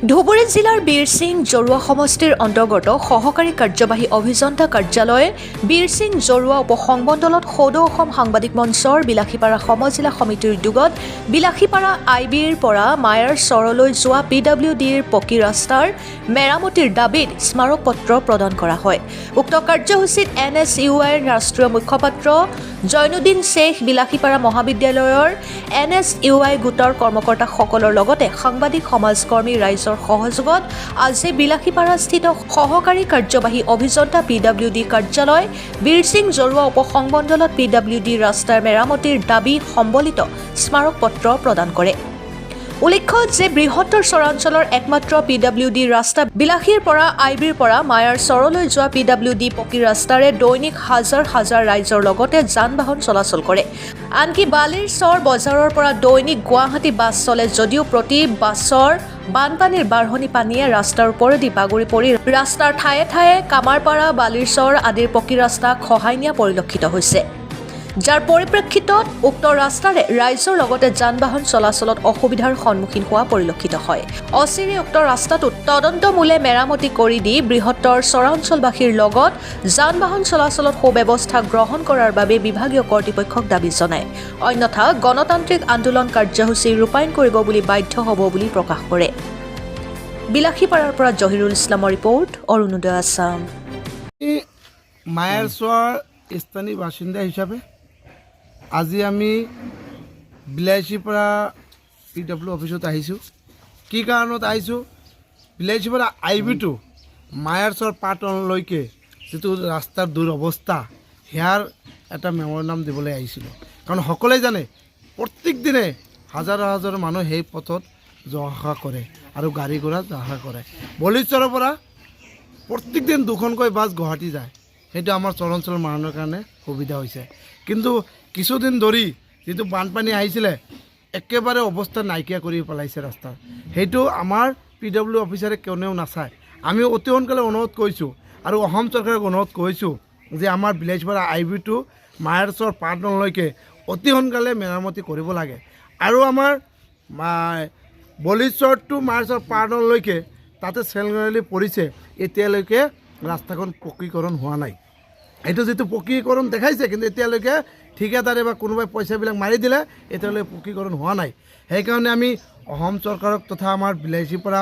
ধুবুৰী জিলাৰ বীৰসিং জৰুৱা সমষ্টিৰ অন্তৰ্গত সহকাৰী কাৰ্যবাহী অভিযন্তা কাৰ্যালয়ে বীৰসিং জৰুৱা উপসংমণ্ডলত সৌদ অসম সাংবাদিক মঞ্চৰ বিলাসীপাৰা সমজিলা সমিতিৰ উদ্যোগত বিলাসীপাৰা IBৰ পৰা মায়াৰ চৰলৈ যোৱা PWDৰ পকী ৰাস্তাৰ মেৰামতিৰ দাবীত স্মাৰক পত্ৰ প্ৰদান কৰা হয়। উক্ত কাৰ্যসূচীত NSUIৰ ৰাষ্ট্ৰীয় মুখপাত্ৰ জৈনুদ্দিন শ্বেখ, বিলাসীপাৰা মহাবিদ্যালয়ৰ NSUI গোটৰ কৰ্মকৰ্তাসকলৰ লগতে সাংবাদিক সমাজকৰ্মী ৰাইজৰ সহযোগত আজি বিলাসীপাৰাস্থিত সহকাৰী কাৰ্যবাহী অভিযন্তা PWD কাৰ্যালয় বীৰসিং জৰুৱা উপসংমণ্ডলত PWD ৰাস্তাৰ মেৰামতিৰ দাবী সম্বলিত স্মাৰক পত্ৰ প্ৰদান কৰে। উল্লেখ্য যে বৃহত্তৰ চৰাঞ্চলৰ একমাত্ৰ PWD ৰাস্তা বিলাসীৰ পৰা IBৰ পৰা মায়াৰ চৰলৈ যোৱা PWD পকী ৰাস্তাৰে দৈনিক হাজাৰ হাজাৰ ৰাইজৰ লগতে যান-বাহন চলাচল কৰে। আনকি বালিৰ চৰ বজাৰৰ পৰা দৈনিক গুৱাহাটী বাছ চলে যদিও প্ৰতি বাছৰ বানপানীৰ বাঢ়নি পানীয়ে ৰাস্তাৰ ওপৰেদি বাগৰি পৰি ৰাস্তাৰ ঠায়ে ঠায়ে কামাৰপাৰা, বালিৰ চৰ আদিৰ পকী ৰাস্তা খহাই নিয়া পৰিলক্ষিত হৈছে। যাৰ পৰিপ্ৰেক্ষিতত উক্ত ৰাস্তাৰে ৰাইজৰ লগতে যান-বাহন চলাচলত অসুবিধাৰ সন্মুখীন হোৱা পৰিলক্ষিত হয়। অচিৰে উক্ত ৰাস্তাটোত তদন্তমূলে মেৰামতি কৰি দি বৃহত্তৰ চৰাঞ্চলবাসীৰ লগত যান-বাহন চলাচলত সুব্যৱস্থা গ্ৰহণ কৰাৰ বাবে বিভাগীয় কৰ্তৃপক্ষক দাবী জনায়। অন্যথা গণতান্ত্ৰিক আন্দোলন কাৰ্যসূচী ৰূপায়ণ কৰিব বুলি বাধ্য হ'ব বুলি প্ৰকাশ কৰে। বিলাসীপাৰাৰ পৰা জহিৰুল ইছলামৰ ৰিপৰ্ট, অৰুণোদয় আছাম। মায়াৰ চৰ স্থানীয় বাসিন্দা হিচাপে আজি আমি বিলাসীপাৰা PW অফিচত আহিছোঁ। কি কাৰণত আহিছোঁ? বিলাসীপাৰা IBটো মায়াৰ চৰ পাটনলৈকে যিটো ৰাস্তাৰ দুৰৱস্থা সেয়াৰ এটা মেম'ৰেণ্ডাম দিবলৈ আহিছিলোঁ। কাৰণ সকলোৱে জানে প্ৰত্যেক দিনে হাজাৰ হাজাৰ মানুহ সেই পথত যোৱা অহা কৰে আৰু গাড়ী ঘোঁৰা যোৱা অহা কৰে। বলিচৰৰ পৰা প্ৰত্যেক দিন দুখনকৈ বাছ গুৱাহাটী যায়। সেইটো আমাৰ চৰাঞ্চলৰ মানুহৰ কাৰণে সুবিধা হৈছে। কিন্তু কিছুদিন ধৰি যিটো বানপানী আহিছিলে একেবাৰে অৱস্থা নাইকিয়া কৰি পেলাইছে ৰাস্তাৰ। সেইটো আমাৰ PW অফিচাৰে কোনেও নাচায়। আমি অতি সোনকালে অনুৰোধ কৰিছোঁ আৰু অসম চৰকাৰক অনুৰোধ কৰিছোঁ যে আমাৰ বিলাসীপাৰা IBটো মায়াৰ চৰ পাটনলৈকে অতি সোনকালে মেৰামতি কৰিব লাগে। আৰু আমাৰ বলিচৰ টু মায়াৰ চৰ পাটনলৈকে তাতে চেলঙালি পৰিছে, এতিয়ালৈকে ৰাস্তাখন পকীকৰণ হোৱা নাই। এইটো যিটো পকীকৰণ দেখাইছে কিন্তু এতিয়ালৈকে ঠিকাদাৰে বা কোনোবাই পইচাবিলাক মাৰি দিলে এতিয়ালৈকে পকীকৰণ হোৱা নাই। সেইকাৰণে আমি অসম চৰকাৰক তথা আমাৰ বিলাসীপাৰা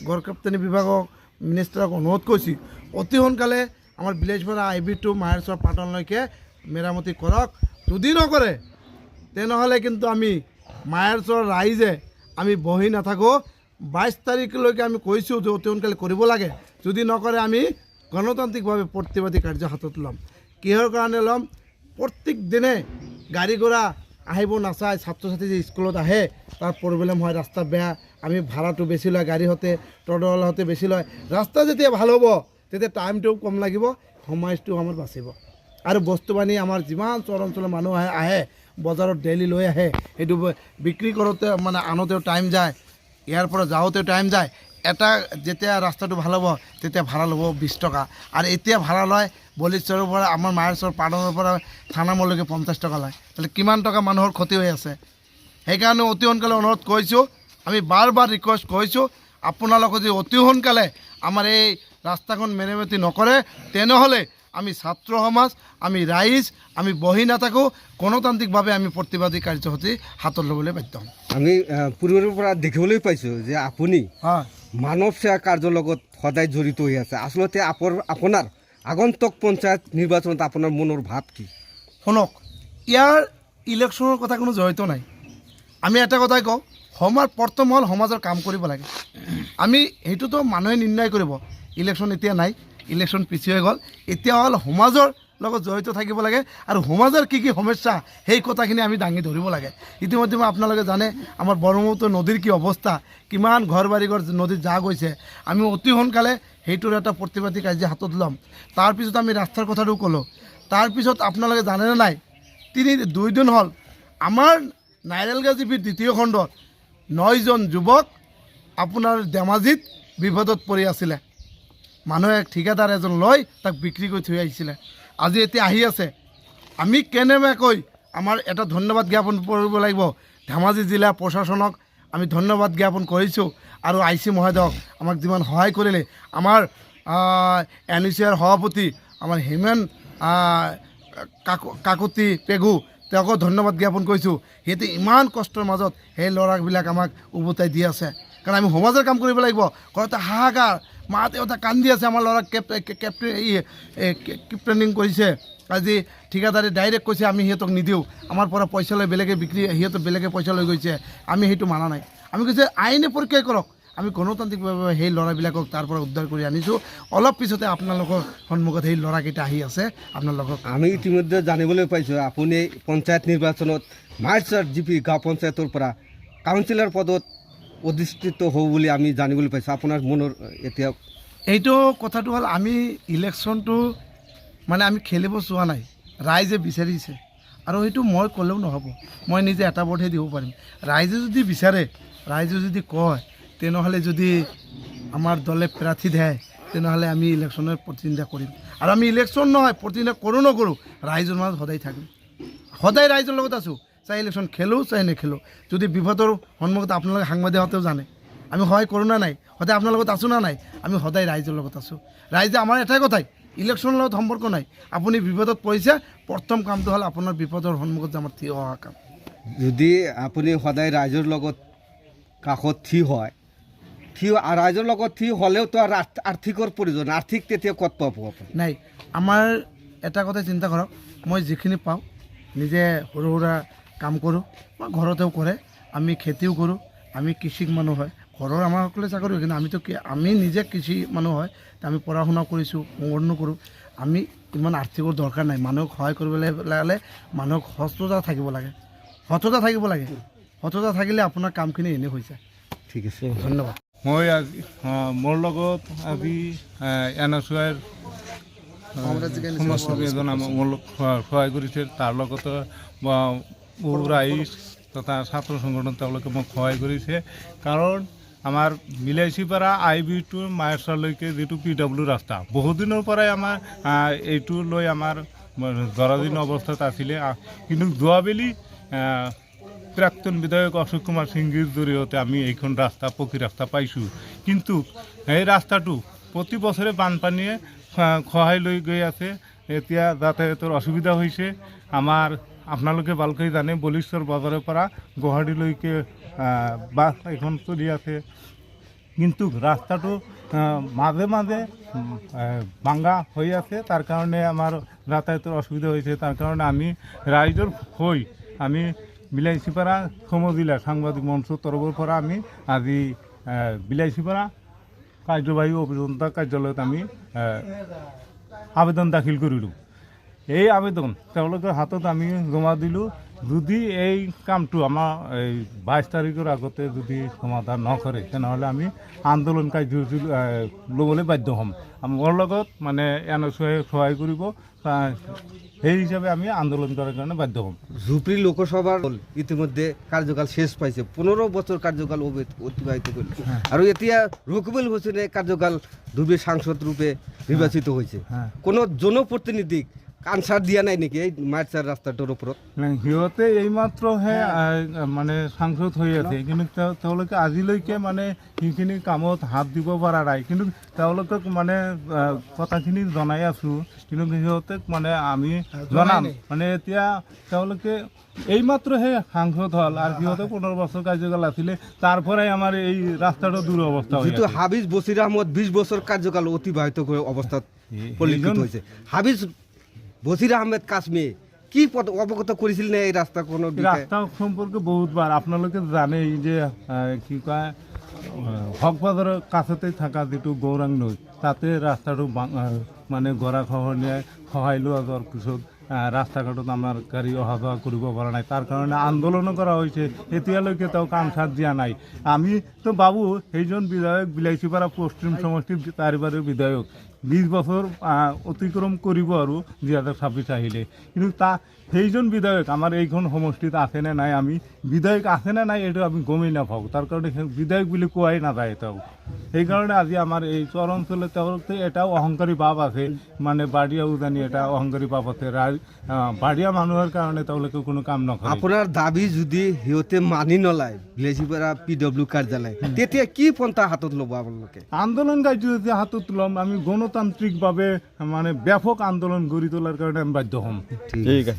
গড়কাপ্তানি বিভাগক মিনিষ্টাৰক অনুৰোধ কৰিছোঁ অতি সোনকালে আমাৰ বিলাসীপাৰা IBটো মায়াৰ চৰ পাটনলৈকে মেৰামতি কৰক। যদি নকৰে তেনেহ'লে কিন্তু আমি মায়াৰ চৰ ৰাইজে আমি বহি নাথাকোঁ। 22 তাৰিখলৈকে আমি কৈছোঁ যে অতি সোনকালে কৰিব লাগে। যদি নকৰে আমি গণতান্ত্ৰিকভাৱে প্ৰতিবাদী কাৰ্য হাতত ল'ম। কিহৰ কাৰণে ল'ম? প্ৰত্যেক দিনে গাড়ী ঘোঁৰা আহিব নাচায়। ছাত্ৰ ছাত্ৰী যে স্কুলত আহে তাৰ প্ৰব্লেম হয়, ৰাস্তা বেয়া, আমি ভাড়াটো বেছি লয়, গাড়ী হতে টডল হতে বেছি লয়। ৰাস্তা যেতিয়া ভাল হ'ব তেতিয়া টাইমটোও কম লাগিব, সময়টো আমাৰ বাচিব। আৰু বস্তু বাহিনী আমাৰ যিমান চৰাঞ্চলৰ মানুহ আহে বজাৰত ডেইলি লৈ আহে, সেইটো বিক্ৰী কৰোঁতে মানে আনোতেও টাইম যায়, ইয়াৰ পৰা যাওঁতেও টাইম যায়। এটা যেতিয়া ৰাস্তাটো ভাল হ'ব তেতিয়া ভাড়া ল'ব 20 টকা, আৰু এতিয়া ভাড়া লয় বলিচৰৰ পৰা আমাৰ মায়াৰ চৰ পাটনৰ পৰা থানামলৈকে 50 টকা লয়। তাহলে কিমান টকা মানুহৰ ক্ষতি হৈ আছে। সেইকাৰণে অতি সোনকালে অনুৰোধ কৰিছোঁ, আমি বাৰ বাৰ ৰিকুৱেষ্ট কৰিছোঁ আপোনালোকে যদি অতি সোনকালে আমাৰ এই ৰাস্তাখন মেৰামতি নকৰে তেনেহ'লে আমি ছাত্ৰ সমাজ, আমি ৰাইজ, আমি বহি নাথাকোঁ, গণতান্ত্ৰিকভাৱে আমি প্ৰতিবাদী কাৰ্যসূচী হাতত ল'বলৈ বাধ্য হ'ম। আমি পূৰ্বৰ পৰা দেখিবলৈ পাইছোঁ যে আপুনি হয় মানৱ সেৱা কাৰ্যৰ লগত সদায় জড়িত হৈ আছে। আচলতে আপোনাৰ আগন্তুক পঞ্চায়ত নিৰ্বাচনত আপোনাৰ মনৰ ভাৱ কি? শুনক, ইয়াৰ ইলেকশ্যনৰ কথা কোনো জড়িত নাই। আমি এটা কথাই কওঁ, প্ৰথম হ'ল সমাজৰ কাম কৰিব লাগে। আমি সেইটোতো মানুহে নিৰ্ণয় কৰিব। ইলেকশ্যন এতিয়া নাই, ইলেকশ্যন পিছি হৈ গ'ল। এতিয়া হ'ল সমাজৰ লগত জড়িত থাকিব লাগে আৰু সমাজৰ কি কি সমস্যা সেই কথাখিনি আমি দাঙি ধৰিব লাগে। ইতিমধ্যে আপোনালোকে জানে আমাৰ ব্ৰহ্মপুত্ৰ নদীৰ কি অৱস্থা, কিমান ঘৰ বাৰী নদীত যা গৈছে। আমি অতি সোনকালে সেইটোৰ এটা প্ৰতিবাদী কাৰ্য হাতত ল'ম। তাৰপিছত আমি ৰাস্তাৰ কথাটো ক'লোঁ। তাৰপিছত আপোনালোকে জানেনে নাই, 2 দিন হ'ল আমাৰ নাইৰেলগা জিপিৰ 2য় খণ্ডত 9জন যুৱক আপোনাৰ ধেমাজিত বিপদত পৰি আছিলে। মানুহে ঠিকাদাৰ এজন লৈ তাক বিক্ৰী কৰি থৈ আহিছিলে। আজি এতিয়া আহি আছে। আমি কেনেবাকৈ আমাৰ এটা ধন্যবাদ জ্ঞাপন কৰিব লাগিব ধেমাজি জিলা প্ৰশাসনক আমি ধন্যবাদ জ্ঞাপন কৰিছোঁ আৰু আই চি মহোদয়ক আমাক যিমান সহায় কৰিলে আমাৰ NUCৰ সভাপতি আমাৰ হিমেন কাকতি পেগু তেওঁকো ধন্যবাদ জ্ঞাপন কৰিছোঁ সিহঁতে ইমান কষ্টৰ মাজত সেই ল'ৰাবিলাক আমাক উভতাই দি আছে কাৰণ আমি সমাজৰ কাম কৰিব লাগিব ঘৰতে হাহাকাৰ মা দেউতা কান্দি আছে আমাৰ ল'ৰাক কেপ্টেনিং কৰিছে আজি ঠিকাদাৰে ডাইৰেক্ট কৈছে আমি সিহঁতক নিদিওঁ আমাৰ পৰা পইচা লৈ বেলেগে বিক্ৰী সিহঁতক বেলেগে পইচা লৈ গৈছে আমি সেইটো মানা নাই আমি কৈছে আইনে পৰীক্ষা কৰক আমি গণতান্ত্ৰিকভাৱে সেই ল'ৰাবিলাকক তাৰ পৰা উদ্ধাৰ কৰি আনিছোঁ অলপ পিছতে আপোনালোকৰ সন্মুখত সেই ল'ৰাকেইটা আহি আছে আপোনালোকক আমি ইতিমধ্যে জানিবলৈ পাইছোঁ আপুনি পঞ্চায়ত নিৰ্বাচনত মাৰ্চাৰ GP গাঁও পঞ্চায়তৰ পৰা কাউন্সিলৰ পদত অধিষ্ঠিত হ'ব বুলি আমি জানিবলৈ পাইছোঁ আপোনাৰ মনৰ এতিয়া এইটো কথাটো হ'ল আমি ইলেকশ্যনটো মানে আমি খেলিব চোৱা নাই ৰাইজে বিচাৰিছে আৰু সেইটো মই ক'লেও নহ'ব মই নিজে এটা ভোটহে দিব পাৰিম ৰাইজে যদি বিচাৰে ৰাইজে যদি কয় তেনেহ'লে যদি আমাৰ দলে প্ৰাৰ্থী দিয়ে তেনেহ'লে আমি ইলেকশ্যনৰ প্ৰতিদ্বন্দ্বিতা কৰিম আৰু আমি ইলেকশ্যন নহয় প্ৰতিদ্বন্দ্বিতা কৰোঁ নকৰোঁ ৰাইজৰ মাজত সদায় থাকিম সদায় ৰাইজৰ লগত আছোঁ চাই ইলেকশ্যন খেলোঁ চাই নেখেলোঁ যদি বিপদৰ সন্মুখত আপোনালোকে সাংবাদিকহঁতেও জানে আমি সহায় কৰোঁ না নাই সদায় আপোনাৰ লগত আছোঁ না নাই আমি সদায় ৰাইজৰ লগত আছোঁ ৰাইজে আমাৰ এটাই কথাই ইলেকশ্যনৰ লগত সম্পৰ্ক নাই আপুনি বিপদত পৰিছে প্ৰথম কামটো হ'ল আপোনাৰ বিপদৰ সন্মুখত আমাৰ থিয় হোৱা কাম যদি আপুনি সদায় ৰাইজৰ লগত কাষত থিয় হয় ৰাইজৰ লগত থিয় হ'লেওতো আৰ্থিকৰ প্ৰয়োজন আৰ্থিক তেতিয়া ক'ত পাব আপুনি নাই আমাৰ এটা কথা চিন্তা কৰক মই যিখিনি পাওঁ নিজে সৰু সুৰা কাম কৰোঁ বা ঘৰতেও কৰে আমি খেতিও কৰোঁ আমি কৃষিক মানুহ হয় ঘৰৰ আমাৰ সকলোৱে চাকৰি কিন্তু আমি নিজে কৃষি মানুহ হয় আমি পঢ়া শুনা কৰিছোঁ সংগঠনো কৰোঁ আমি ইমান আৰ্থিকৰ দৰকাৰ নাই মানুহক সহায় কৰিবলৈ হ'লে মানুহক সততা থাকিব লাগে সততা থাকিলে আপোনাৰ কামখিনি এনেই হৈ যায় ঠিক আছে ধন্যবাদ মই আজি মোৰ লগত আজি NUCৰ সমাজসেৱী এজন মোৰ সহায় কৰিছে তাৰ লগতে বহু ৰাইজ তথা ছাত্ৰ সংগঠন তেওঁলোকে মোক সহায় কৰিছে কাৰণ আমাৰ বিলাইছিপাৰা IB টু মায়েৰচালৈকে যিটো PW ৰাস্তা বহুদিনৰ পৰাই আমাৰ এইটো লৈ আমাৰ জৰাজীৰ্ণ অৱস্থাত আছিলে কিন্তু যোৱাবেলি প্ৰাক্তন বিধায়ক অশোক কুমাৰ সিংহৰ জৰিয়তে আমি এইখন ৰাস্তা পকী ৰাস্তা পাইছোঁ কিন্তু এই ৰাস্তাটো প্ৰতি বছৰে বানপানীয়ে খহাই লৈ গৈ আছে এতিয়া যাতায়াতৰ অসুবিধা হৈছে আমাৰ আপোনালোকে ভালকৈ জানে বলিষ্ঠৰ বজাৰৰ পৰা গুৱাহাটীলৈকে বাছ এখন চলি আছে কিন্তু ৰাস্তাটো মাজে মাজে ভাঙা হৈ আছে তাৰ কাৰণে আমাৰ যাতায়াতৰ অসুবিধা হৈছে তাৰ কাৰণে আমি ৰাইজৰ হৈ আমি বিলাইছিপাৰা সমজিলা সাংবাদিক মঞ্চৰ তৰফৰ পৰা আমি আজি বিলাইছিপাৰা কাৰ্যবাহী অভিযন্তা কাৰ্যালয়ত আমি আবেদন দাখিল কৰিলোঁ এই আবেদন তেওঁলোকৰ হাতত আমি জমা দিলোঁ যদি এই কামটো আমাৰ এই 22 তাৰিখৰ আগতে যদি সমাধান নকৰে তেনেহ'লে আমি আন্দোলন কাৰ্যসূচী ল'বলৈ বাধ্য হ'ম মোৰ লগত মানে NUCয়ে সহায় কৰিব সেই হিসাবে আমি আন্দোলন করার কারণে বাধ্য হম ঝুপড়ি লোকসভার ইতিমধ্যে কার্যকাল শেষ পাইছে 15 বছর কার্যকাল অতিবাহিত করল আর এতিয়া রকিবুল হোসেনে কার্যকাল 2 সাংসদ রূপে নির্বাচিত হয়েছে কোনো জনপ্রতিনিধি আনসার দিয়া নাই নেকি এই মার্চার রাস্তাটার ওপৰত সিহঁতে এইমাত্ৰহে মানে সাংসদ হৈ আছে কিন্তু তেওঁলোকে আজিলৈকে মানে সেইখিনি কামত হাত দিব পৰা নাই কিন্তু তেওঁলোকক মানে কথাখিনি জনাই আছোঁ কিন্তু সিহঁতে মানে আমি জনাম মানে এতিয়া তেওঁলোকে এইমাত্ৰহে সাংসদ হ'ল আৰু সিহঁতে 15 বছৰ কাৰ্যকাল আছিলে তাৰ পৰাই আমাৰ এই ৰাস্তাটো দুৰৱস্থা হৈ যিটো হাবিজ বছিৰ আহমদ 20 বছৰ কাৰ্যকাল অতিবাহিত কৰি অৱস্থাত পৰিলক্ষিত হৈছে হাবিজ বছির আহমেদ কাশ্মী কি অবগত করেছিল না এই রাস্তা কোনো রাস্তা সম্পর্কে বহুতবার আপনাদের জানেই যে কি কয় হকবাজারের কাছতেই থাকা যেটো গৌরাং নৈ তাতে রাস্তাটো মানে গৰা খহনীয়া খহাই লোৱা যোৱাৰ পিছত ৰাস্তা ঘাটত আমাৰ গাড়ী অহা যোৱা কৰিব পৰা নাই তাৰ কাৰণে আন্দোলনো কৰা হৈছে এতিয়ালৈকে তেওঁ কাম চাত দিয়া নাই আমি তো ভাবো সেইজন বিধায়ক বিলাইছিপাৰা পশ্চিম সমষ্টিৰ চাৰিবাৰৰ বিধায়ক 20 বছৰ অতিক্ৰম কৰিব আৰু 2026 আহিলে কিন্তু সেইজন বিধায়ক আমাৰ এইখন সমষ্টিত আছে নে নাই আমি বিধায়ক আছে নে নাই এইটো আমি গমেই নাপাওঁ তাৰ কাৰণে বিধায়ক বুলি কোৱাই নাযায় তেওঁ সেই কাৰণে আজি আমাৰ এই চৰ অঞ্চলে তেওঁলোকে এটাও অহংকাৰী ভাৱ আছে, মানে বাৰিয়া উজানি এটা অহংকাৰী ভাৱ আছে। বাৰিয়া মানুহৰ কাৰণে তেওঁলোকে কোনো কাম নকৰে। আপোনাৰ দাবী যদি সিহঁতে মানি নলয় ভিলেজিপাৰা PW কাৰ্যালয়, তেতিয়া কি পন্থা হাতত ল'ব আপোনালোকে? আন্দোলন কাৰ্যসূচী হাতত ল'ম আমি, গণতান্ত্ৰিকভাৱে মানে ব্যাপক আন্দোলন গঢ়ি তোলাৰ কাৰণে আমি বাধ্য হ'ম। ঠিক আছে।